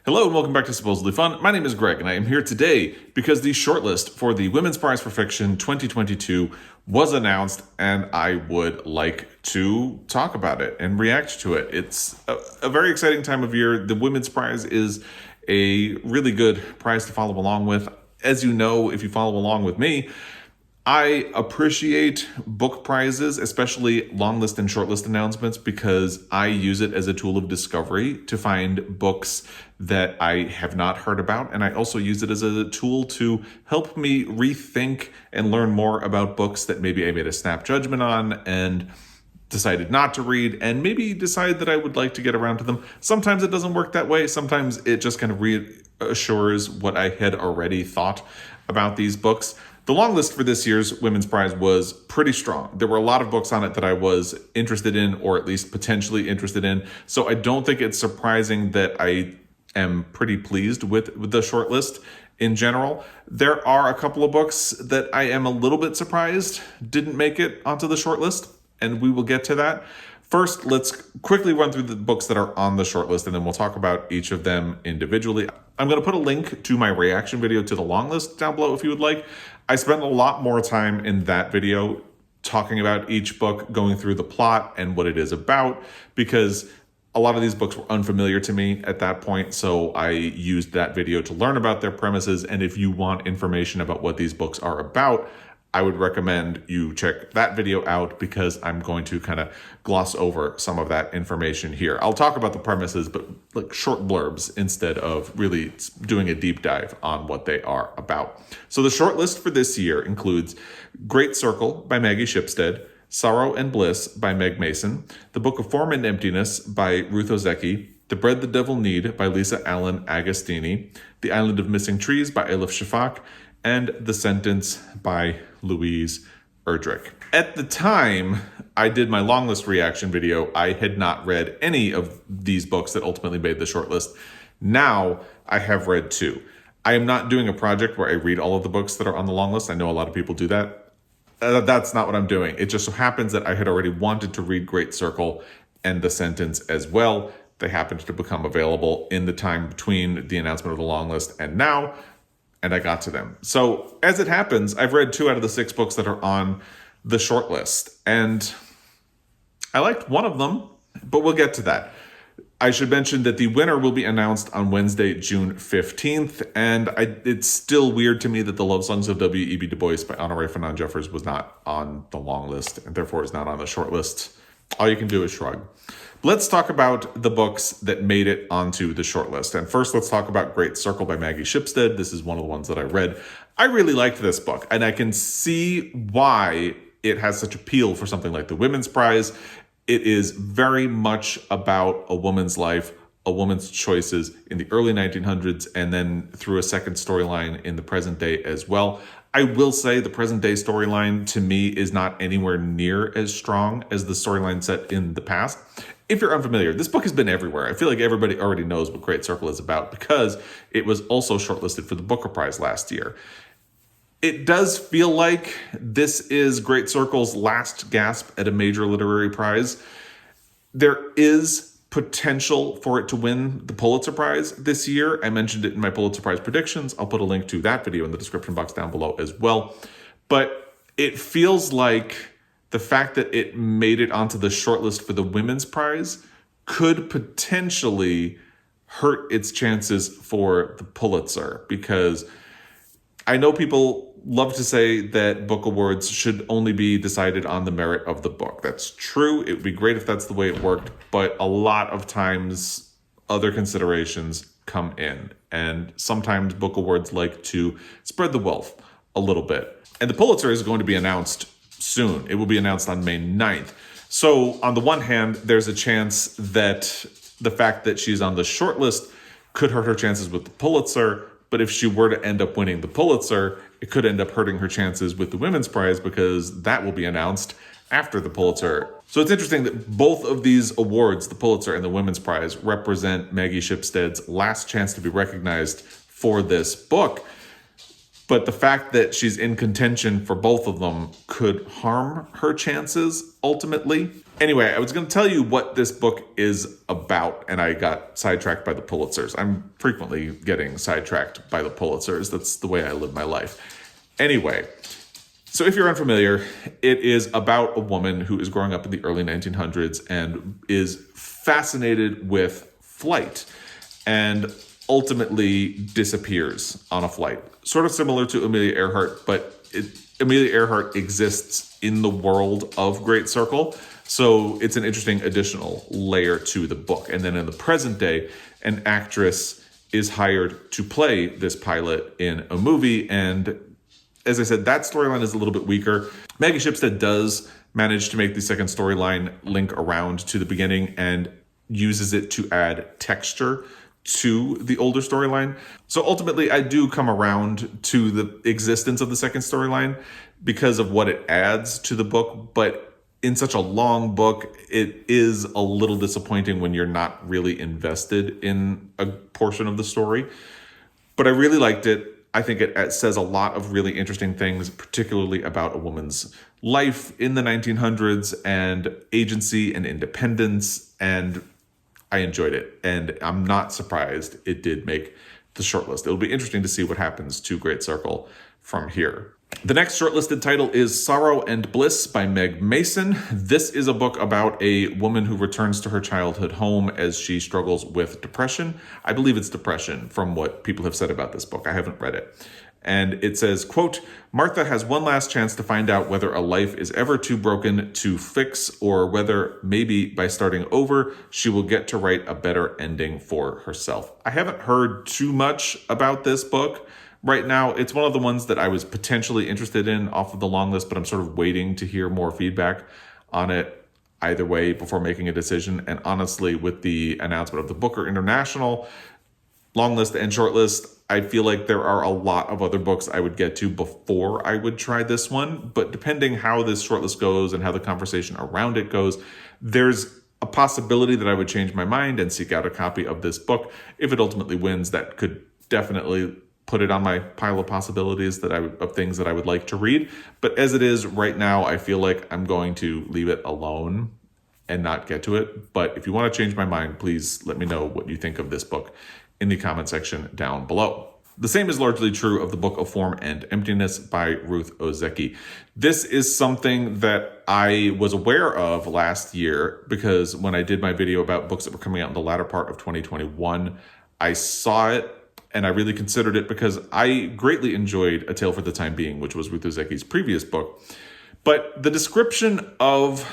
Hello and welcome back to Supposedly Fun. My name is Greg and I am here today because the shortlist for the Women's Prize for Fiction 2022 was announced and I would like to talk about it and react to it. It's a very exciting time of year. The Women's Prize is a really good prize to follow along with. As you know, if you follow along with me, I appreciate book prizes, especially longlist and shortlist announcements, because I use it as a tool of discovery to find books that I have not heard about. And I also use it as a tool to help me rethink and learn more about books that maybe I made a snap judgment on and decided not to read, and maybe decide that I would like to get around to them. Sometimes it doesn't work that way. Sometimes it just kind of reassures what I had already thought about these books. The long list for this year's Women's Prize was pretty strong. There were a lot of books on it that I was interested in, or at least potentially interested in. So I don't think it's surprising that I am pretty pleased with the shortlist in general. There are a couple of books that I am a little bit surprised didn't make it onto the shortlist, and we will get to that. First, let's quickly run through the books that are on the shortlist, and then we'll talk about each of them individually. I'm going to put a link to my reaction video to the long list down below if you would like. I spent a lot more time in that video talking about each book, going through the plot and what it is about, because a lot of these books were unfamiliar to me at that point, so I used that video to learn about their premises. And if you want information about what these books are about, I would recommend you check that video out, because I'm going to kind of gloss over some of that information here. I'll talk about the premises, but like short blurbs instead of really doing a deep dive on what they are about. So the short list for this year includes Great Circle by Maggie Shipstead, Sorrow and Bliss by Meg Mason, The Book of Form and Emptiness by Ruth Ozeki, The Bread the Devil Knead by Lisa Allen-Agostini, The Island of Missing Trees by Elif Shafak, and The Sentence by Louise Erdrich. At the time I did my long list reaction video, I had not read any of these books that ultimately made the shortlist. Now I have read two. I am not doing a project where I read all of the books that are on the long list. I know a lot of people do that. That's not what I'm doing. It just so happens that I had already wanted to read Great Circle and The Sentence as well. They happened to become available in the time between the announcement of the long list and now, and I got to them. So as it happens, I've read 2 out of the 6 books that are on the short list, and I liked one of them, but we'll get to that. I should mention that the winner will be announced on Wednesday, June 15th, and it's still weird to me that The Love Songs of W.E.B. Du Bois by Honoré Fanon Jeffers was not on the long list, and therefore is not on the short list. All you can do is shrug. Let's talk about the books that made it onto the short list. And first, let's talk about Great Circle by Maggie Shipstead. This is one of the ones that I read. I really liked this book, and I can see why it has such appeal for something like the Women's Prize. It is very much about a woman's life, a woman's choices in the early 1900s, and then through a second storyline in the present day as well. I will say the present day storyline to me is not anywhere near as strong as the storyline set in the past. If you're unfamiliar, this book has been everywhere. I feel like everybody already knows what Great Circle is about because it was also shortlisted for the Booker Prize last year. It does feel like this is Great Circle's last gasp at a major literary prize. There is potential for it to win the Pulitzer Prize this year. I mentioned it in my Pulitzer Prize predictions. I'll put a link to that video in the description box down below as well. But it feels like the fact that it made it onto the shortlist for the Women's Prize could potentially hurt its chances for the Pulitzer, because I know people love to say that book awards should only be decided on the merit of the book. That's true. It would be great if that's the way it worked, but a lot of times other considerations come in, and sometimes book awards like to spread the wealth a little bit. And the Pulitzer is going to be announced soon. It will be announced on May 9th. So on the one hand, there's a chance that the fact that she's on the shortlist could hurt her chances with the Pulitzer. But if she were to end up winning the Pulitzer, it could end up hurting her chances with the Women's Prize, because that will be announced after the Pulitzer. So it's interesting that both of these awards, the Pulitzer and the Women's Prize, represent Maggie Shipstead's last chance to be recognized for this book. But the fact that she's in contention for both of them could harm her chances ultimately. Anyway, I was going to tell you what this book is about, and I got sidetracked by the Pulitzers. I'm frequently getting sidetracked by the Pulitzers. That's the way I live my life. Anyway, so if you're unfamiliar, it is about a woman who is growing up in the early 1900s and is fascinated with flight and ultimately disappears on a flight. Sort of similar to Amelia Earhart, but Amelia Earhart exists in the world of Great Circle. So it's an interesting additional layer to the book. And then in the present day, an actress is hired to play this pilot in a movie. And as I said, that storyline is a little bit weaker. Maggie Shipstead does manage to make the second storyline link around to the beginning and uses it to add texture to the older storyline. So ultimately, I do come around to the existence of the second storyline because of what it adds to the book. But in such a long book, it is a little disappointing when you're not really invested in a portion of the story. But I really liked it. I think it says a lot of really interesting things, particularly about a woman's life in the 1900s and agency and independence. And I enjoyed it. And I'm not surprised it did make the shortlist. It'll be interesting to see what happens to Great Circle from here. The next shortlisted title is Sorrow and Bliss by Meg Mason. This is a book about a woman who returns to her childhood home as she struggles with depression. I believe it's depression from what people have said about this book. I haven't read it. And it says, quote, Martha has one last chance to find out whether a life is ever too broken to fix or whether maybe by starting over, she will get to write a better ending for herself. I haven't heard too much about this book. Right now, it's one of the ones that I was potentially interested in off of the long list, but I'm sort of waiting to hear more feedback on it either way before making a decision. And honestly, with the announcement of the Booker International long list and short list, I feel like there are a lot of other books I would get to before I would try this one. But depending how this shortlist goes and how the conversation around it goes, there's a possibility that I would change my mind and seek out a copy of this book. If it ultimately wins, that could definitely put it on my pile of possibilities of things that I would like to read. But as it is right now, I feel like I'm going to leave it alone and not get to it. But if you want to change my mind, please let me know what you think of this book in the comment section down below. The same is largely true of the Book of Form and Emptiness by Ruth Ozeki. This is something that I was aware of last year because when I did my video about books that were coming out in the latter part of 2021, I saw it and I really considered it because I greatly enjoyed A Tale for the Time Being, which was Ruth Ozeki's previous book. But the description of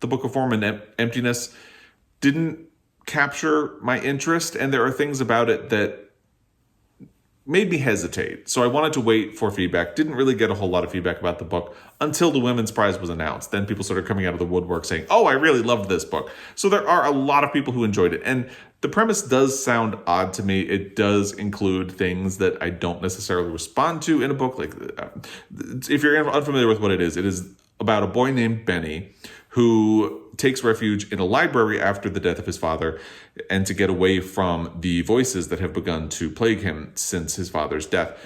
the Book of Form and Emptiness didn't capture my interest, and there are things about it that made me hesitate. So I wanted to wait for feedback. Didn't really get a whole lot of feedback about the book until the Women's Prize was announced. Then people started coming out of the woodwork saying, oh, I really loved this book. So there are a lot of people who enjoyed it. And the premise does sound odd to me. It does include things that I don't necessarily respond to in a book. Like, if you're unfamiliar with what it is about a boy named Benny who takes refuge in a library after the death of his father and to get away from the voices that have begun to plague him since his father's death.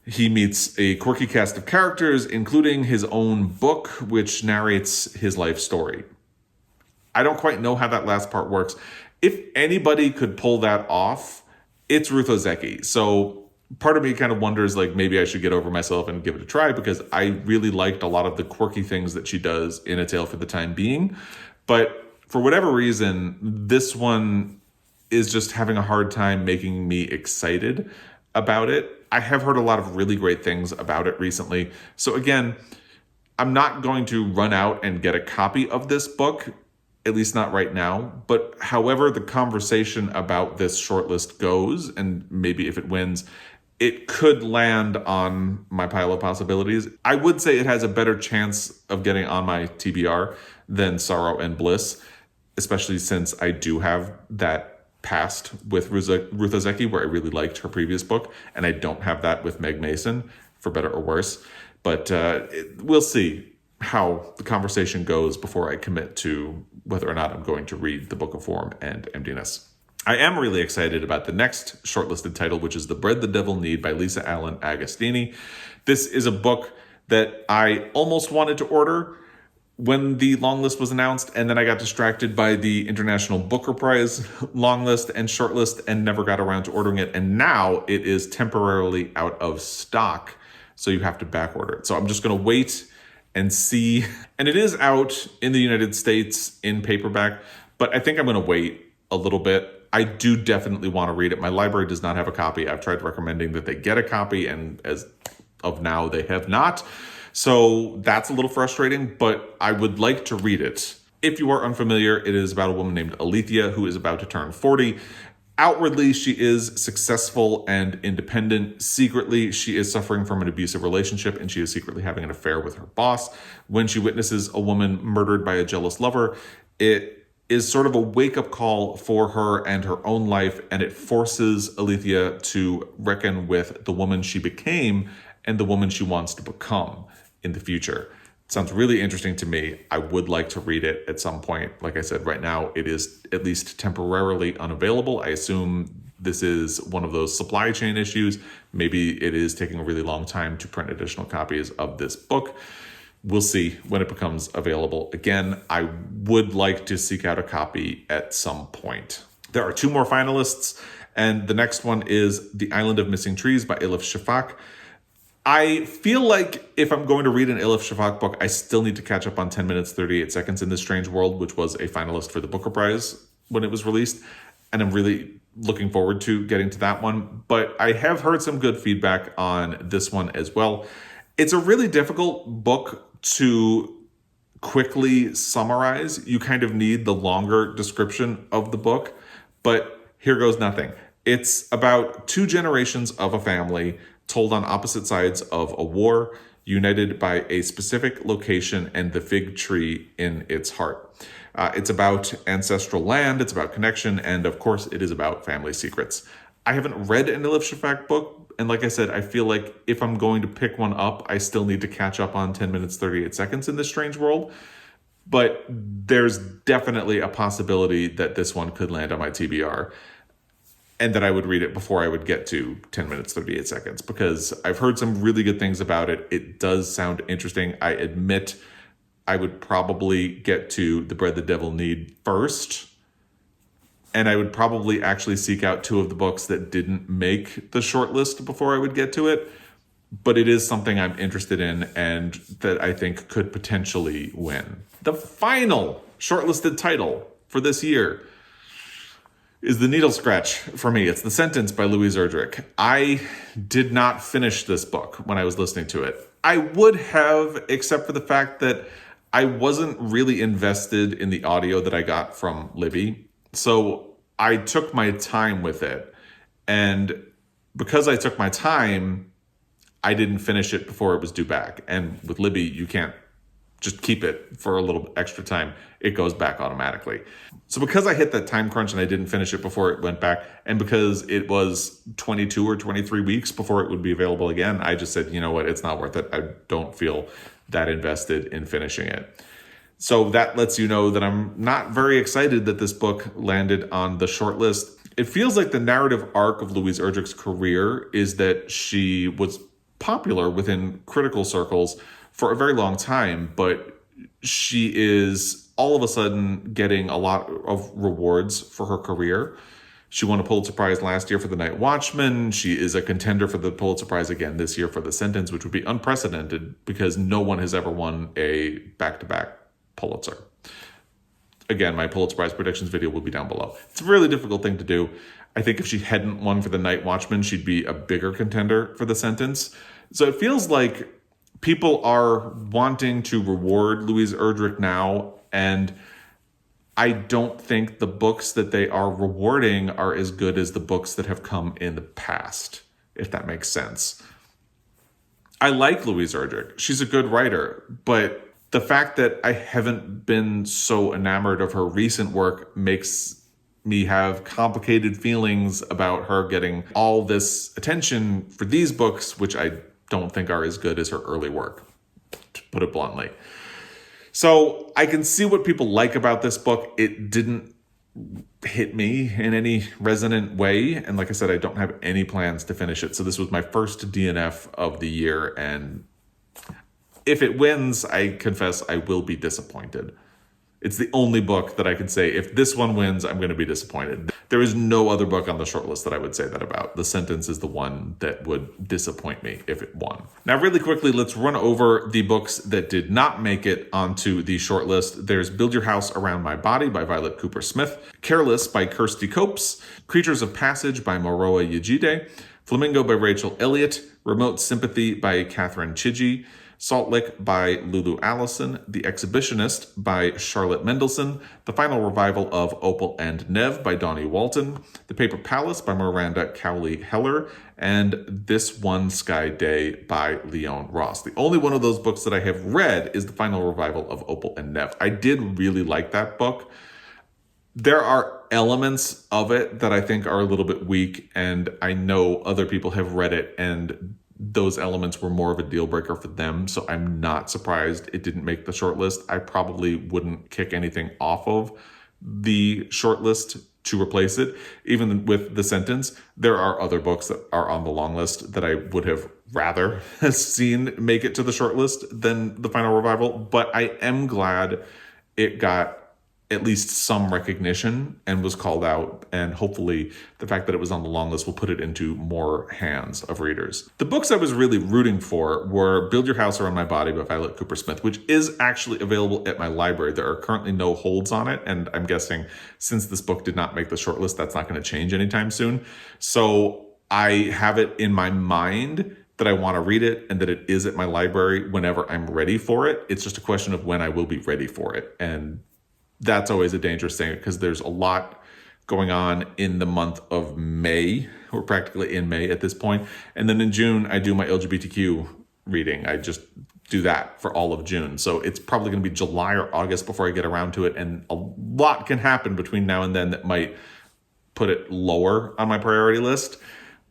He meets a quirky cast of characters, including his own book, which narrates his life story. I don't quite know how that last part works. If anybody could pull that off, it's Ruth Ozeki. So part of me kind of wonders, like, maybe I should get over myself and give it a try because I really liked a lot of the quirky things that she does in A Tale for the Time Being. But for whatever reason, this one is just having a hard time making me excited about it. I have heard a lot of really great things about it recently. So again, I'm not going to run out and get a copy of this book, at least not right now. But however the conversation about this shortlist goes, and maybe if it wins, it could land on my pile of possibilities. I would say it has a better chance of getting on my TBR than Sorrow and Bliss, especially since I do have that past with Ruth Ozeki where I really liked her previous book, and I don't have that with Meg Mason, for better or worse. But we'll see how the conversation goes before I commit to whether or not I'm going to read the Book of Form and Emptiness. I am really excited about the next shortlisted title, which is The Bread the Devil Knead by Lisa Allen-Agostini. This is a book that I almost wanted to order when the long list was announced, and then I got distracted by the International Booker Prize long list and shortlist and never got around to ordering it. And now it is temporarily out of stock, so you have to back order it. So I'm just going to wait and see. And it is out in the United States in paperback, but I think I'm going to wait a little bit. I do definitely want to read it. My library does not have a copy. I've tried recommending that they get a copy, and as of now, they have not. So that's a little frustrating, but I would like to read it. If you are unfamiliar, it is about a woman named Alethea who is about to turn 40. Outwardly, she is successful and independent. Secretly, she is suffering from an abusive relationship, and she is secretly having an affair with her boss. When she witnesses a woman murdered by a jealous lover, it is sort of a wake-up call for her and her own life, and it forces Alethea to reckon with the woman she became and the woman she wants to become in the future. It sounds really interesting to me. I would like to read it at some point. Like I said, right now it is at least temporarily unavailable. I assume this is one of those supply chain issues. Maybe it is taking a really long time to print additional copies of this book. We'll see when it becomes available again. I would like to seek out a copy at some point. There are 2 more finalists, and the next one is The Island of Missing Trees by Elif Shafak. I feel like if I'm going to read an Elif Shafak book, I still need to catch up on 10 minutes, 38 seconds in This Strange World, which was a finalist for the Booker Prize when it was released. And I'm really looking forward to getting to that one. But I have heard some good feedback on this one as well. It's a really difficult book to quickly summarize. You kind of need the longer description of the book, but here goes nothing. It's about 2 generations of a family told on opposite sides of a war, united by a specific location and the fig tree in its heart. It's about ancestral land, it's about connection, and of course it is about family secrets. I haven't read an Elif Shafak book, and like I said, I feel like if I'm going to pick one up, I still need to catch up on 10 minutes, 38 seconds in This Strange World. But there's definitely a possibility that this one could land on my TBR, and that I would read it before I would get to 10 minutes, 38 seconds, because I've heard some really good things about it. It does sound interesting. I admit I would probably get to The Bread the Devil Knead first, and I would probably actually seek out 2 of the books that didn't make the shortlist before I would get to it. But it is something I'm interested in and that I think could potentially win. The final shortlisted title for this year is The Needle Scratch for me. It's The Sentence by Louise Erdrich. I did not finish this book when I was listening to it. I would have, except for the fact that I wasn't really invested in the audio that I got from Libby. So I took my time with it. And because I took my time, I didn't finish it before it was due back. And with Libby, you can't just keep it for a little extra time. It goes back automatically. So because I hit that time crunch and I didn't finish it before it went back, and because it was 22 or 23 weeks before it would be available again, I just said, you know what, it's not worth it. I don't feel that invested in finishing it. So that lets you know that I'm not very excited that this book landed on the short list. It feels like the narrative arc of Louise Erdrich's career is that she was popular within critical circles for a very long time, but she is all of a sudden getting a lot of rewards for her career. She won a Pulitzer Prize last year for The Night Watchman. She is a contender for the Pulitzer Prize again this year for The Sentence, which would be unprecedented because no one has ever won a back-to-back Pulitzer. Again, my Pulitzer Prize predictions video will be down below. It's a really difficult thing to do. I think if she hadn't won for The Night Watchman, she'd be a bigger contender for The Sentence. So it feels like people are wanting to reward Louise Erdrich now, and I don't think the books that they are rewarding are as good as the books that have come in the past, if that makes sense. I like Louise Erdrich. She's a good writer, but the fact that I haven't been so enamored of her recent work makes me have complicated feelings about her getting all this attention for these books, which I don't think are as good as her early work, to put it bluntly. So I can see what people like about this book. It didn't hit me in any resonant way. And like I said, I don't have any plans to finish it. So this was my first DNF of the year. And if it wins, I confess I will be disappointed. It's the only book that I can say, if this one wins, I'm going to be disappointed. There is no other book on the shortlist that I would say that about. The Sentence is the one that would disappoint me if it won. Now, really quickly, let's run over the books that did not make it onto the shortlist. There's Build Your House Around My Body by Violet Kupersmith, Careless by Kirsty Copes, Creatures of Passage by Morowa Yejidé, Flamingo by Rachel Elliott, Remote Sympathy by Catherine Chidgey, Salt Lick by Lulu Allison, The Exhibitionist by Charlotte Mendelson, The Final Revival of Opal and Nev by Dawnie Walton, The Paper Palace by Miranda Cowley-Heller, and This One Sky Day by Leon Ross. The only one of those books that I have read is The Final Revival of Opal and Nev. I did really like that book. There are elements of it that I think are a little bit weak, and I know other people have read it and those elements were more of a deal breaker for them, so I'm not surprised it didn't make the shortlist. I probably wouldn't kick anything off of the shortlist to replace it. Even with The Sentence, there are other books that are on the long list that I would have rather seen make it to the shortlist than The Final Revival, but I am glad it got at least some recognition and was called out, and hopefully the fact that it was on the long list will put it into more hands of readers. The books I was really rooting for were Build Your House Around My Body by Violet Kupersmith, which is actually available at my library. There are currently no holds on it, and I'm guessing since this book did not make the shortlist, that's not going to change anytime soon. So I have it in my mind that I want to read it and that it is at my library whenever I'm ready for it. It's just a question of when I will be ready for it, and that's always a dangerous thing because there's a lot going on in the month of May. We're practically in May at this point. And then in June, I do my LGBTQ reading. I just do that for all of June. So it's probably going to be July or August before I get around to it. And a lot can happen between now and then that might put it lower on my priority list,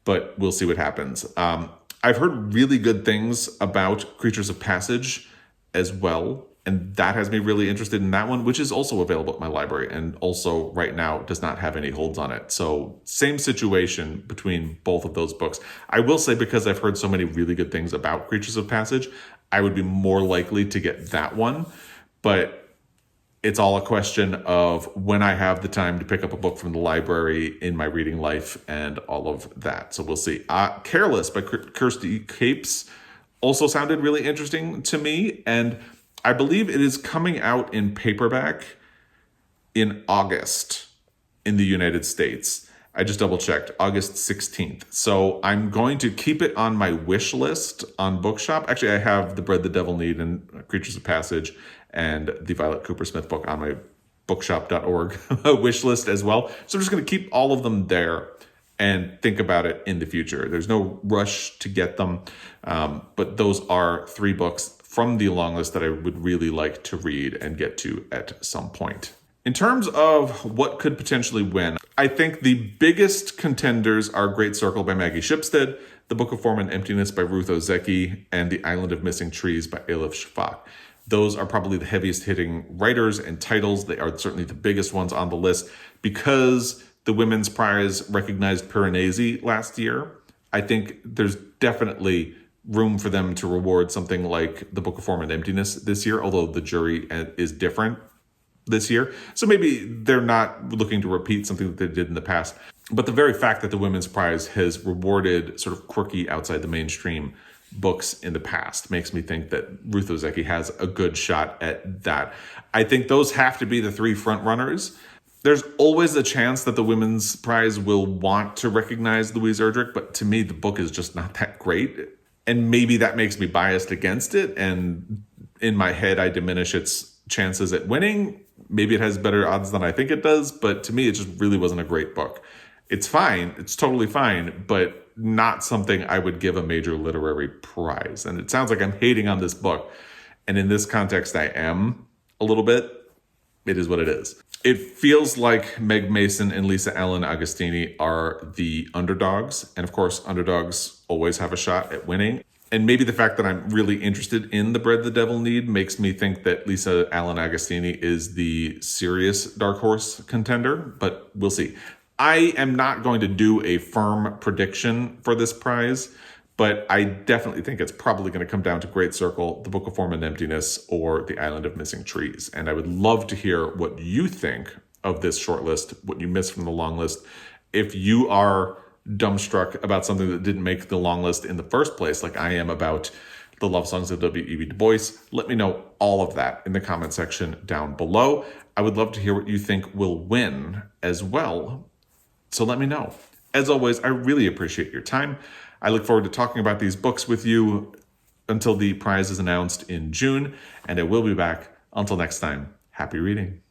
but we'll see what happens. I've heard really good things about Creatures of Passage as well. And that has me really interested in that one, which is also available at my library and also right now does not have any holds on it. So same situation between both of those books. I will say, because I've heard so many really good things about Creatures of Passage, I would be more likely to get that one. But it's all a question of when I have the time to pick up a book from the library in my reading life and all of that. So we'll see. Careless by Kirsty Copes also sounded really interesting to me, and I believe it is coming out in paperback in August in the United States. I just double checked, August 16th. So I'm going to keep it on my wish list on Bookshop. Actually, I have The Bread the Devil Need and Creatures of Passage and the Violet Kupersmith book on my bookshop.org wish list as well. So I'm just going to keep all of them there and think about it in the future. There's no rush to get them, but those are 3 books from the long list that I would really like to read and get to at some point. In terms of what could potentially win, I think the biggest contenders are Great Circle by Maggie Shipstead, The Book of Form and Emptiness by Ruth Ozeki, and The Island of Missing Trees by Elif Shafak. Those are probably the heaviest hitting writers and titles. They are certainly the biggest ones on the list because the Women's Prize recognized Piranesi last year. I think there's definitely room for them to reward something like The Book of Form and Emptiness this year, although the jury is different this year. So maybe they're not looking to repeat something that they did in the past. But the very fact that the Women's Prize has rewarded sort of quirky, outside the mainstream books in the past makes me think that Ruth Ozeki has a good shot at that. I think those have to be the 3 front runners. There's always a chance that the Women's Prize will want to recognize Louise Erdrich, but to me, the book is just not that great. And maybe that makes me biased against it. And in my head, I diminish its chances at winning. Maybe it has better odds than I think it does. But to me, it just really wasn't a great book. It's fine. It's totally fine. But not something I would give a major literary prize. And it sounds like I'm hating on this book. And in this context, I am a little bit. It is what it is. It feels like Meg Mason and Lisa Allen-Agostini are the underdogs. And of course, underdogs always have a shot at winning. And maybe the fact that I'm really interested in The Bread the Devil Need makes me think that Lisa Allen-Agostini is the serious dark horse contender, but we'll see. I am not going to do a firm prediction for this prize, But I definitely think it's probably going to come down to Great Circle, The Book of Form and Emptiness, or The Island of Missing Trees. And I would love to hear what you think of this shortlist, what you missed from the long list. If you are dumbstruck about something that didn't make the long list in the first place, like I am about the love songs of W.E.B. Du Bois, let me know all of that in the comment section down below. I would love to hear what you think will win as well. So let me know. As always, I really appreciate your time. I look forward to talking about these books with you until the prize is announced in June, and I will be back. Until next time, happy reading.